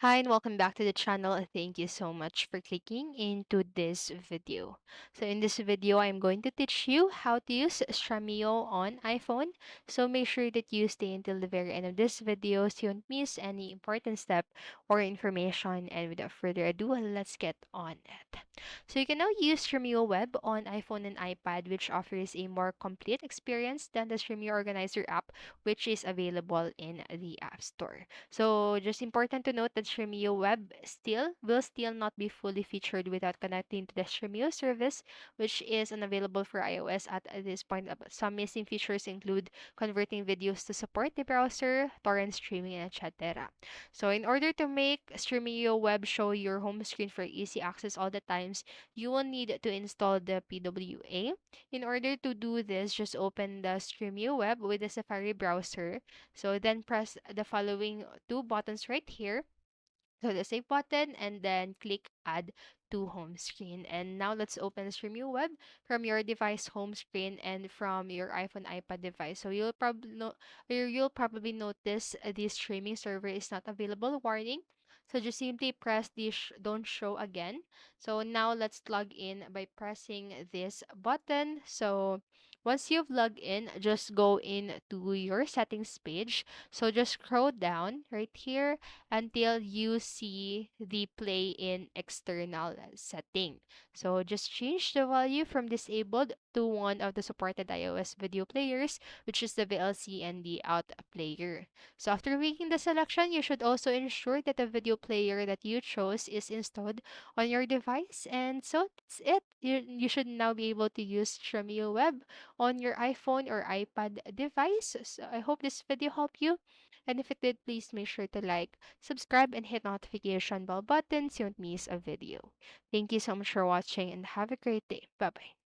Hi and welcome back to the channel. Thank you so much for clicking into this video. So in this video, I'm going to teach you how to use Stremio on iPhone. So make sure that you stay until the very end of this video so you don't miss any important step or information. And without further ado, let's get on it. So you can now use Stremio Web on iPhone and iPad, which offers a more complete experience than the Stremio Organizer app, which is available in the App Store. So just important to note that Stremio Web still not be fully featured without connecting to the Stremio service, which is unavailable for iOS at this point. Some missing features include converting videos to support the browser, torrent streaming, and etc. So in order to make Stremio Web show your home screen for easy access all the times, you will need to install the PWA. In order to do this, just open the Stremio Web with the Safari browser. So then press the following two buttons right here. So the save button and then click add to home screen. And now let's open Streamio Web from your device home screen and from your iPhone iPad device. So you'll probably notice the streaming server is not available warning. So just simply press the don't show again. So now let's log in by pressing this button. So once you've logged in, just go into your settings page. So just scroll down right here until you see the play in external setting. So just change the value from disabled to one of the supported iOS video players, which is the VLC and the out player. So after making the selection, you should also ensure that the video player that you chose is installed on your device. And so that's it. You should now be able to use Stremio Web on your iPhone or iPad device. So I hope this video helped you. And if it did, please make sure to like, subscribe, and hit notification bell button so you don't miss a video. Thank you so much for watching and have a great day. Bye bye.